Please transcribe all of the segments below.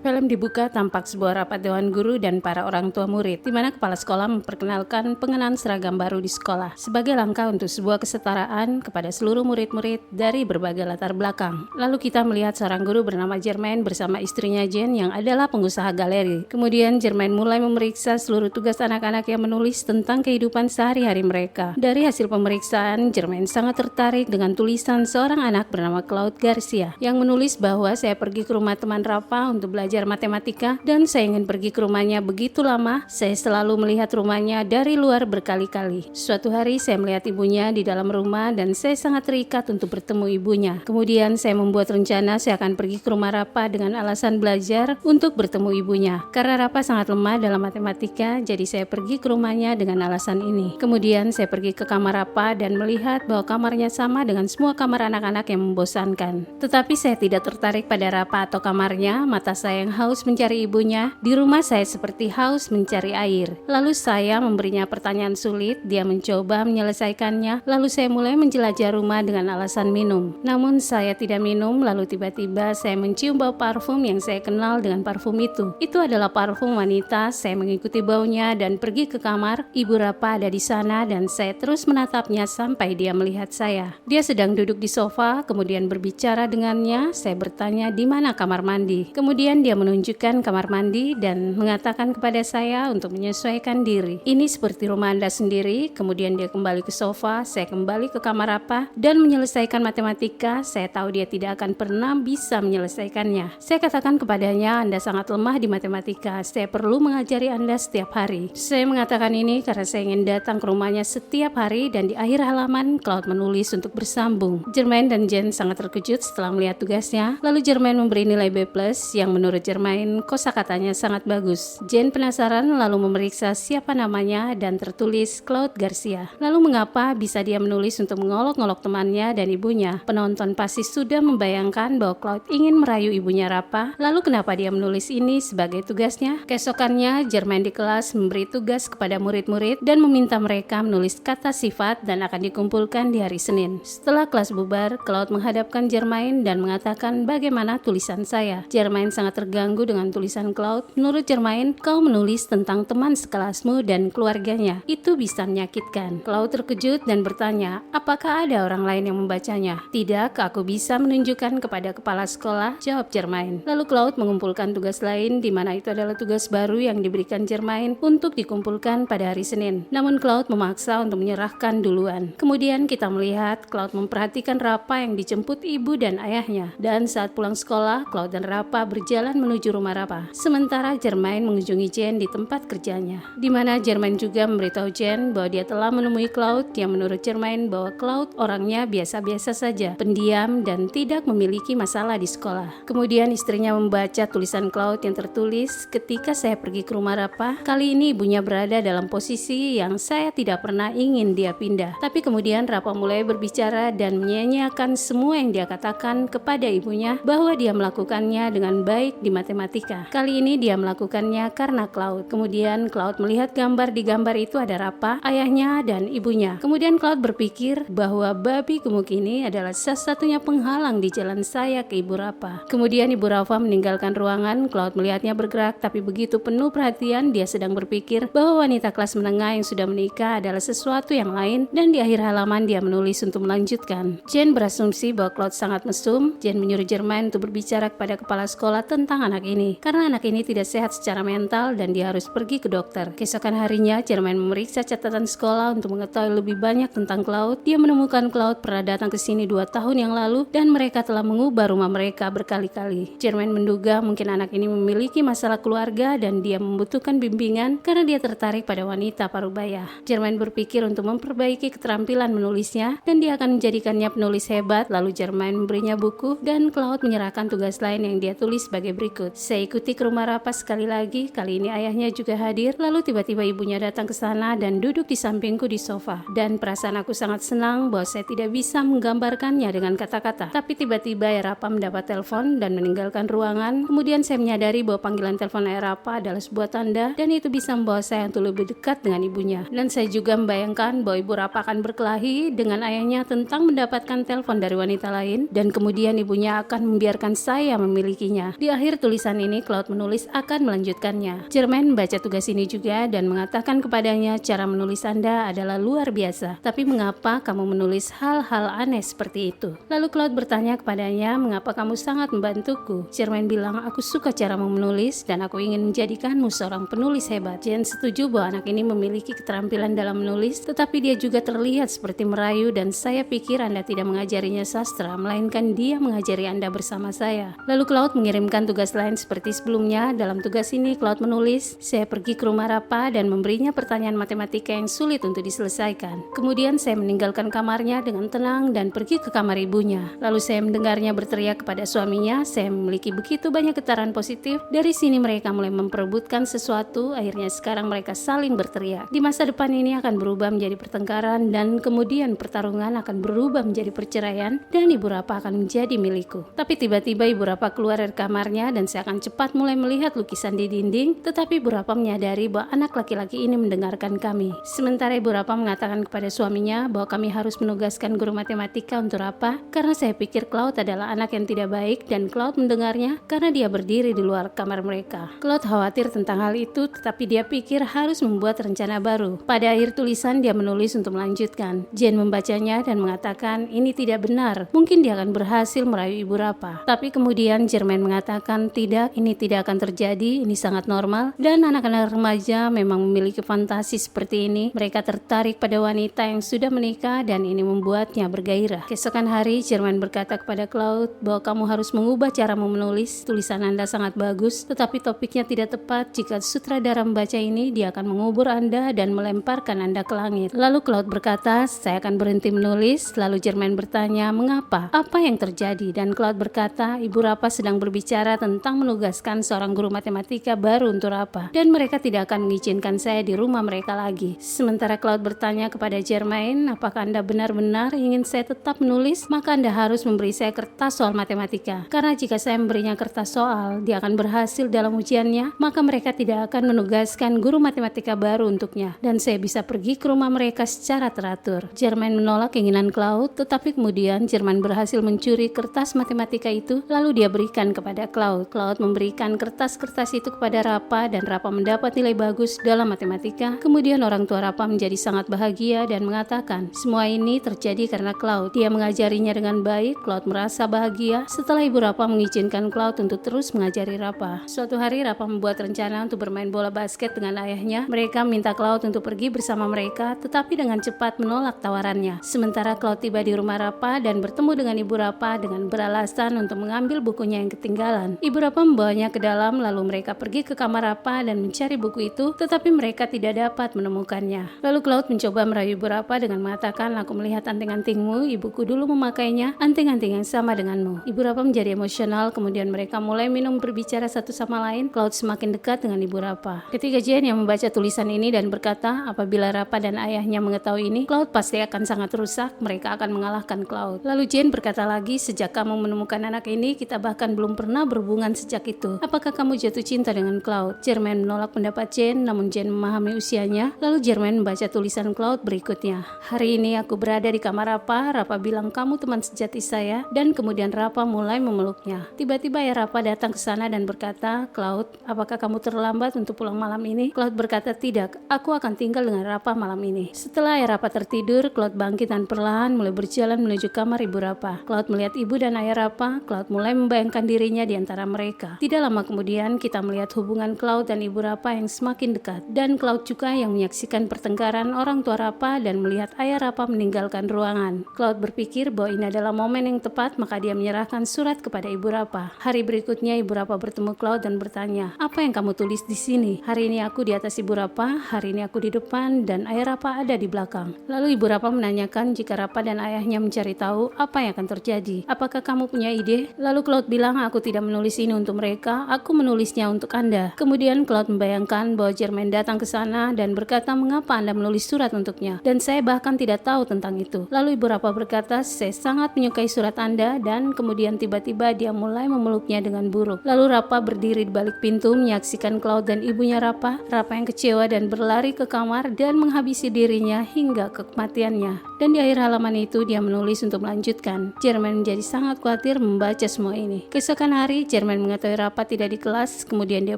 Film dibuka tampak sebuah rapat dewan guru dan para orang tua murid, di mana kepala sekolah memperkenalkan pengenalan seragam baru di sekolah sebagai langkah untuk sebuah kesetaraan kepada seluruh murid-murid dari berbagai latar belakang. Lalu kita melihat seorang guru bernama Jermaine bersama istrinya Jane yang adalah pengusaha galeri. Kemudian Jermaine mulai memeriksa seluruh tugas anak-anak yang menulis tentang kehidupan sehari-hari mereka. Dari hasil pemeriksaan, Jermaine sangat tertarik dengan tulisan seorang anak bernama Claude Garcia yang menulis bahwa saya pergi ke rumah teman Rafa untuk belajar matematika dan saya ingin pergi ke rumahnya begitu lama. Saya selalu melihat rumahnya dari luar berkali-kali. Suatu hari saya melihat ibunya di dalam rumah dan saya sangat terikat untuk bertemu ibunya. Kemudian saya membuat rencana saya akan pergi ke rumah Rafa dengan alasan belajar untuk bertemu ibunya. Karena Rafa sangat lemah dalam matematika, jadi saya pergi ke rumahnya dengan alasan ini. Kemudian saya pergi ke kamar Rafa dan melihat bahwa kamarnya sama dengan semua kamar anak-anak yang membosankan. Tetapi saya tidak tertarik pada Rafa atau kamarnya. Mata saya yang haus mencari ibunya. Di rumah saya seperti haus mencari air. Lalu saya memberinya pertanyaan sulit, dia mencoba menyelesaikannya. Lalu saya mulai menjelajah rumah dengan alasan minum. Namun saya tidak minum, lalu tiba-tiba saya mencium bau parfum yang saya kenal dengan parfum itu. Itu adalah parfum wanita. Saya mengikuti baunya dan pergi ke kamar. Ibu Rafa ada di sana dan saya terus menatapnya sampai dia melihat saya. Dia sedang duduk di sofa, kemudian berbicara dengannya. Saya bertanya di mana kamar mandi. Kemudian dia menunjukkan kamar mandi dan mengatakan kepada saya untuk menyesuaikan diri. Ini seperti rumah Anda sendiri. Kemudian dia kembali ke sofa, saya kembali ke kamar Rafa dan menyelesaikan matematika. Saya tahu dia tidak akan pernah bisa menyelesaikannya. Saya katakan kepadanya, Anda sangat lemah di matematika. Saya perlu mengajari Anda setiap hari. Saya mengatakan ini karena saya ingin datang ke rumahnya setiap hari dan di akhir halaman Claude menulis untuk bersambung. Jermaine dan Jane sangat terkejut setelah melihat tugasnya. Lalu Jermaine memberi nilai B+ yang menurut Jermaine kosakatanya sangat bagus. Jane penasaran lalu memeriksa siapa namanya dan tertulis Claude Garcia. Lalu mengapa bisa dia menulis untuk mengolok-ngolok temannya dan ibunya? Penonton pasti sudah membayangkan bahwa Claude ingin merayu ibunya Rafa. Lalu kenapa dia menulis ini sebagai tugasnya? Keesokannya Jermaine di kelas memberi tugas kepada murid-murid dan meminta mereka menulis kata sifat dan akan dikumpulkan di hari Senin. Setelah kelas bubar, Claude menghadapkan Jermaine dan mengatakan bagaimana tulisan saya. Jermaine sangat terganggu dengan tulisan Claude. Menurut Jermaine, kau menulis tentang teman sekelasmu dan keluarganya. Itu bisa menyakitkan. Claude terkejut dan bertanya, apakah ada orang lain yang membacanya? Tidak, aku bisa menunjukkan kepada kepala sekolah, jawab Jermaine. Lalu Claude mengumpulkan tugas lain, di mana itu adalah tugas baru yang diberikan Jermaine untuk dikumpulkan pada hari Senin. Namun Claude memaksa untuk menyerahkan duluan. Kemudian kita melihat Claude memperhatikan Rafa yang dijemput ibu dan ayahnya. Dan saat pulang sekolah, Claude dan Rafa berjalan menuju rumah Rafa. Sementara Jermaine mengunjungi Jane di tempat kerjanya, di mana Jermaine juga memberitahu Jane bahwa dia telah menemui Claude yang menurut Jermaine bahwa Claude orangnya biasa-biasa saja, pendiam dan tidak memiliki masalah di sekolah. Kemudian istrinya membaca tulisan Claude yang tertulis, ketika saya pergi ke rumah Rafa, kali ini ibunya berada dalam posisi yang saya tidak pernah ingin dia pindah. Tapi kemudian Rafa mulai berbicara dan menyanyiakan semua yang dia katakan kepada ibunya bahwa dia melakukannya dengan baik di matematika. Kali ini dia melakukannya karena Claude. Kemudian Claude melihat gambar di gambar itu ada Rafa, ayahnya dan ibunya. Kemudian Claude berpikir bahwa babi gemuk ini adalah satu-satunya penghalang di jalan saya ke ibu Rafa. Kemudian ibu Rafa meninggalkan ruangan. Claude melihatnya bergerak, tapi begitu penuh perhatian dia sedang berpikir bahwa wanita kelas menengah yang sudah menikah adalah sesuatu yang lain, dan di akhir halaman dia menulis untuk melanjutkan. Jane berasumsi bahwa Claude sangat mesum. Jane menyuruh Jermaine untuk berbicara kepada kepala sekolah tentang anak ini, karena anak ini tidak sehat secara mental dan dia harus pergi ke dokter. Keesokan harinya, Jermaine memeriksa catatan sekolah untuk mengetahui lebih banyak tentang Claude. Dia menemukan Claude pernah datang ke sini 2 tahun yang lalu dan mereka telah mengubah rumah mereka berkali-kali. Jermaine menduga mungkin anak ini memiliki masalah keluarga dan dia membutuhkan bimbingan karena dia tertarik pada wanita parubaya. Jermaine berpikir untuk memperbaiki keterampilan menulisnya dan dia akan menjadikannya penulis hebat. Lalu Jermaine memberinya buku dan Claude menyerahkan tugas lain yang dia tulis sebagai berikut. Saya ikuti ke rumah Rafa sekali lagi. Kali ini ayahnya juga hadir. Lalu tiba-tiba ibunya datang ke sana dan duduk di sampingku di sofa. Dan perasaan aku sangat senang bahwa saya tidak bisa menggambarkannya dengan kata-kata. Tapi tiba-tiba Ayah Rafa mendapat telepon dan meninggalkan ruangan. Kemudian saya menyadari bahwa panggilan telepon Ayah Rafa adalah sebuah tanda dan itu bisa membawa saya untuk lebih dekat dengan ibunya. Dan saya juga membayangkan bahwa ibu Rafa akan berkelahi dengan ayahnya tentang mendapatkan telepon dari wanita lain dan kemudian ibunya akan membiarkan saya memilikinya. Di akhir akhir tulisan ini, Cloud menulis akan melanjutkannya. Jermaine membaca tugas ini juga dan mengatakan kepadanya, cara menulis Anda adalah luar biasa, tapi mengapa kamu menulis hal-hal aneh seperti itu? Lalu Cloud bertanya kepadanya, mengapa kamu sangat membantuku? Jermaine bilang, aku suka caramu menulis dan aku ingin menjadikanmu seorang penulis hebat. Jane setuju bahwa anak ini memiliki keterampilan dalam menulis, tetapi dia juga terlihat seperti merayu dan saya pikir Anda tidak mengajarinya sastra, melainkan dia mengajari Anda bersama saya. Lalu Cloud mengirimkan tugas lain seperti sebelumnya. Dalam tugas ini Cloud menulis, saya pergi ke rumah Rapa dan memberinya pertanyaan matematika yang sulit untuk diselesaikan. Kemudian saya meninggalkan kamarnya dengan tenang dan pergi ke kamar ibunya. Lalu saya mendengarnya berteriak kepada suaminya, saya memiliki begitu banyak getaran positif. Dari sini mereka mulai memperebutkan sesuatu, akhirnya sekarang mereka saling berteriak. Di masa depan ini akan berubah menjadi pertengkaran dan kemudian pertarungan akan berubah menjadi perceraian dan Ibu Rapa akan menjadi milikku. Tapi tiba-tiba Ibu Rapa keluar dari kamarnya dan saya akan cepat mulai melihat lukisan di dinding, tetapi Ibu Rapa menyadari bahwa anak laki-laki ini mendengarkan kami. Sementara Ibu Rapa mengatakan kepada suaminya bahwa kami harus menugaskan guru matematika untuk Rapa karena saya pikir Cloud adalah anak yang tidak baik dan Cloud mendengarnya karena dia berdiri di luar kamar mereka. Cloud khawatir tentang hal itu, tetapi dia pikir harus membuat rencana baru. Pada akhir tulisan dia menulis untuk melanjutkan. Jane membacanya dan mengatakan ini tidak benar, mungkin dia akan berhasil merayu Ibu Rapa. Tapi kemudian Jermaine mengatakan tidak, ini tidak akan terjadi, ini sangat normal dan anak-anak remaja memang memiliki fantasi seperti ini. Mereka tertarik pada wanita yang sudah menikah dan ini membuatnya bergairah. Keesokan hari Jermaine berkata kepada Cloud bahwa kamu harus mengubah caramu menulis, tulisan Anda sangat bagus tetapi topiknya tidak tepat. Jika sutradara membaca ini dia akan mengubur Anda dan melemparkan Anda ke langit. Lalu Cloud berkata, saya akan berhenti menulis. Lalu Jermaine bertanya, mengapa? Apa yang terjadi? Dan Cloud berkata, Ibu Rapa sedang berbicara tentang menugaskan seorang guru matematika baru untuk Rapa dan mereka tidak akan mengizinkan saya di rumah mereka lagi. Sementara Cloud bertanya kepada Jermaine, apakah Anda benar-benar ingin saya tetap menulis? Maka Anda harus memberi saya kertas soal matematika. Karena jika saya memberinya kertas soal, dia akan berhasil dalam ujiannya, maka mereka tidak akan menugaskan guru matematika baru untuknya dan saya bisa pergi ke rumah mereka secara teratur. Jermaine menolak keinginan Cloud, tetapi kemudian Jermaine berhasil mencuri kertas matematika itu lalu dia berikan kepada Cloud. Cloud memberikan kertas-kertas itu kepada Rapa dan Rapa mendapat nilai bagus dalam matematika. Kemudian orang tua Rapa menjadi sangat bahagia dan mengatakan semua ini terjadi karena Cloud. Dia mengajarinya dengan baik. Cloud merasa bahagia setelah Ibu Rapa mengizinkan Cloud untuk terus mengajari Rapa. Suatu hari Rapa membuat rencana untuk bermain bola basket dengan ayahnya. Mereka minta Cloud untuk pergi bersama mereka tetapi dengan cepat menolak tawarannya. Sementara Cloud tiba di rumah Rapa dan bertemu dengan Ibu Rapa dengan beralasan untuk mengambil bukunya yang ketinggalan. Ibu Rapa membawanya ke dalam lalu mereka pergi ke kamar Rapa dan mencari buku itu tetapi mereka tidak dapat menemukannya. Lalu Cloud mencoba merayu Ibu Rapa dengan mengatakan, aku melihat anting-antingmu, ibuku dulu memakainya, anting-anting yang sama denganmu. Ibu Rapa menjadi emosional, kemudian mereka mulai minum berbicara satu sama lain. Cloud semakin dekat dengan Ibu Rapa. Ketika Jane yang membaca tulisan ini dan berkata, apabila Rapa dan ayahnya mengetahui ini, Cloud pasti akan sangat rusak, mereka akan mengalahkan Cloud. Lalu Jane berkata lagi, sejak kamu menemukan anak ini, kita bahkan belum pernah berhubungan sejak itu. Apakah kamu jatuh cinta dengan Cloud? Jermaine menolak pendapat Jane, namun Jane memahami usianya. Lalu Jermaine membaca tulisan Cloud berikutnya. Hari ini aku berada di kamar Rapa. Rapa bilang kamu teman sejati saya dan kemudian Rapa mulai memeluknya. Tiba-tiba ya Rapa datang ke sana dan berkata, Cloud, apakah kamu terlambat untuk pulang malam ini? Cloud berkata, tidak, aku akan tinggal dengan Rapa malam ini. Setelah ayah Rapa tertidur, Cloud bangkit dan perlahan mulai berjalan menuju kamar Ibu Rapa. Cloud melihat ibu dan ayah Rapa. Cloud mulai membayangkan dirinya di antara mereka. Tidak lama kemudian kita melihat hubungan Cloud dan Ibu Rapa yang semakin dekat dan Cloud juga yang menyaksikan pertengkaran orang tua Rapa dan melihat ayah Rapa meninggalkan ruangan. Cloud berpikir bahwa ini adalah momen yang tepat, maka dia menyerahkan surat kepada Ibu Rapa. Hari berikutnya Ibu Rapa bertemu Cloud dan bertanya, apa yang kamu tulis di sini? Hari ini aku di atas Ibu Rapa, hari ini aku di depan dan ayah Rapa ada di belakang. Lalu Ibu Rapa menanyakan jika Rapa dan ayahnya mencari tahu apa yang akan terjadi. Apakah kamu punya ide? Lalu Cloud bilang, aku tidak menulis ini untuk mereka, aku menulisnya untuk Anda. Kemudian Cloud membayangkan bahwa Jermaine datang ke sana dan berkata, mengapa Anda menulis surat untuknya? Dan saya bahkan tidak tahu tentang itu. Lalu Ibu Rapa berkata, saya sangat menyukai surat Anda dan kemudian tiba-tiba dia mulai memeluknya dengan buruk. Lalu Rapa berdiri di balik pintu menyaksikan Cloud dan ibunya Rapa. Rapa yang kecewa dan berlari ke kamar dan menghabisi dirinya hingga ke kematiannya. Dan di akhir halaman itu dia menulis untuk melanjutkan. Jermaine menjadi sangat khawatir membaca semua ini. Keesokan hari Jermaine Jermaine mengetahui Rapa tidak di kelas, kemudian dia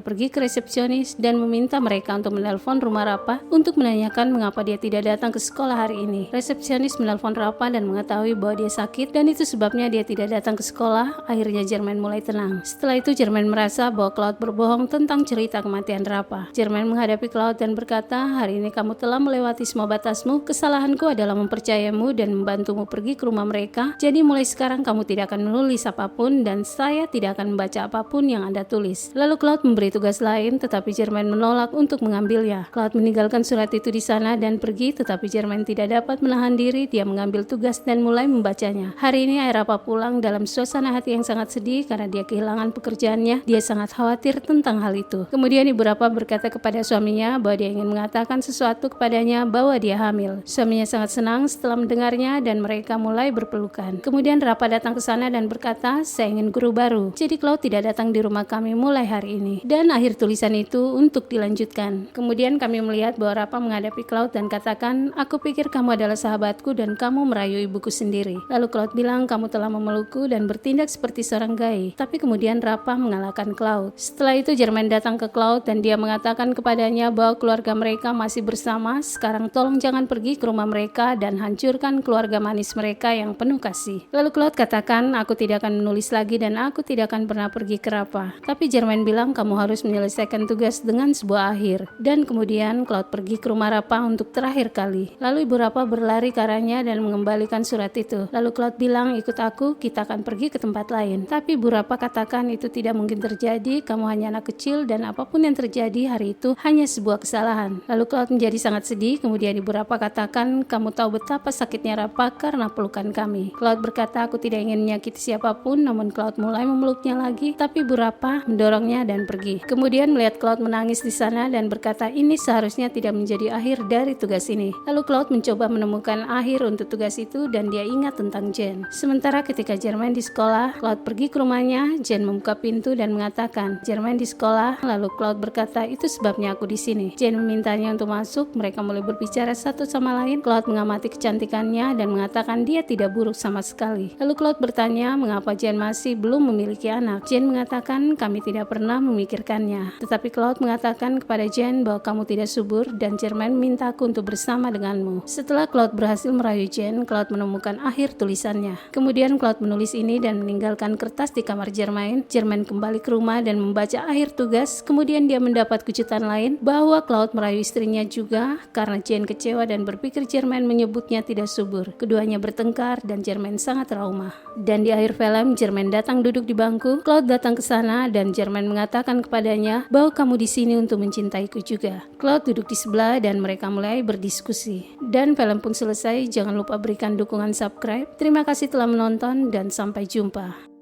pergi ke resepsionis dan meminta mereka untuk menelpon rumah Rapa untuk menanyakan mengapa dia tidak datang ke sekolah hari ini. Resepsionis menelpon Rapa dan mengetahui bahwa dia sakit dan itu sebabnya dia tidak datang ke sekolah. Akhirnya Jermaine mulai tenang. Setelah itu Jermaine merasa bahwa Cloud berbohong tentang cerita kematian Rapa. Jermaine menghadapi Cloud dan berkata, hari ini kamu telah melewati semua batasmu. Kesalahanku adalah mempercayamu dan membantumu pergi ke rumah mereka. Jadi mulai sekarang kamu tidak akan menulis apapun dan saya tidak akan membaca apapun yang Anda tulis. Lalu Cloud memberi tugas lain tetapi Jermaine menolak untuk mengambilnya. Cloud meninggalkan surat itu di sana dan pergi tetapi Jermaine tidak dapat menahan diri. Dia mengambil tugas dan mulai membacanya. Hari ini ayah Rapa pulang dalam suasana hati yang sangat sedih karena dia kehilangan pekerjaannya. Dia sangat khawatir tentang hal itu. Kemudian ibu Rapa berkata kepada suaminya bahwa dia ingin mengatakan sesuatu kepadanya bahwa dia hamil. Suaminya sangat senang setelah mendengarnya dan mereka mulai berpelukan. Kemudian Rapa datang ke sana dan berkata, saya ingin guru baru. Jadi Cloud tidak datang di rumah kami mulai hari ini. Dan akhir tulisan itu untuk dilanjutkan. Kemudian kami melihat bahwa Rapa menghadapi Cloud dan katakan, aku pikir kamu adalah sahabatku dan kamu merayu ibuku sendiri. Lalu Cloud bilang, kamu telah memelukku dan bertindak seperti seorang gay. Tapi kemudian Rapa mengalahkan Cloud. Setelah itu Jermaine datang ke Cloud dan dia mengatakan kepadanya bahwa keluarga mereka masih bersama. Sekarang tolong jangan pergi ke rumah mereka dan hancurkan keluarga manis mereka yang penuh kasih. Lalu Cloud katakan, aku tidak akan menulis lagi dan aku tidak akan pernah pergi ke Rapa. Tapi Jermaine bilang, kamu harus menyelesaikan tugas dengan sebuah akhir. Dan kemudian Cloud pergi ke rumah Rapa untuk terakhir kali. Lalu ibu Rapa berlari ke arahnya dan mengembalikan surat itu. Lalu Cloud bilang, ikut aku, kita akan pergi ke tempat lain. Tapi ibu Rapa katakan itu tidak mungkin terjadi, kamu hanya anak kecil dan apapun yang terjadi hari itu hanya sebuah kesalahan. Lalu Cloud menjadi sangat sedih, kemudian ibu Rapa katakan, kamu tahu betapa sakitnya Rapa karena pelukan kami. Cloud berkata, aku tidak ingin menyakiti siapapun, namun Cloud mulai memeluknya lagi, tapi ibu Rapa mendorongnya dan pergi. Kemudian melihat Cloud menangis di sana dan berkata, ini seharusnya tidak menjadi akhir dari tugas ini. Lalu Cloud mencoba menemukan akhir untuk tugas itu dan dia ingat tentang Jen. Sementara ketika Jermaine di sekolah, Cloud pergi ke rumahnya. Jen membuka pintu dan mengatakan, Jermaine di sekolah. Lalu Cloud berkata, itu sebabnya aku di sini. Jen memintanya untuk masuk. Mereka mulai berbicara satu sama lain. Cloud mengamati kecantikannya dan mengatakan dia tidak buruk sama sekali. Lalu Cloud bertanya, mengapa Jen masih belum memiliki anak? Jen mengatakan, kami tidak pernah memikirkannya. Tetapi Cloud mengatakan kepada Jen bahwa kamu tidak subur dan Jermaine minta aku untuk bersama denganmu. Setelah Cloud berhasil merayu Jen, Cloud menemukan akhir tulisannya. Kemudian Cloud menulis ini dan meninggalkan kertas di kamar Jermaine. Jermaine kembali ke rumah dan membaca akhir tugas. Kemudian dia mendapat kejutan lain bahwa Cloud merayu istrinya juga karena Jen kecewa dan berpikir Jermaine menyebutnya tidak subur. Keduanya bertengkar dan Jermaine sangat trauma. Dan di akhir film, Jermaine datang duduk di bangku. Cloud datang ke sana dan Jermaine mengatakan kepadanya bahwa kamu di sini untuk mencintaiku juga. Cloud duduk di sebelah dan mereka mulai berdiskusi. Dan film pun selesai. Jangan lupa berikan dukungan subscribe. Terima kasih telah menonton dan sampai jumpa.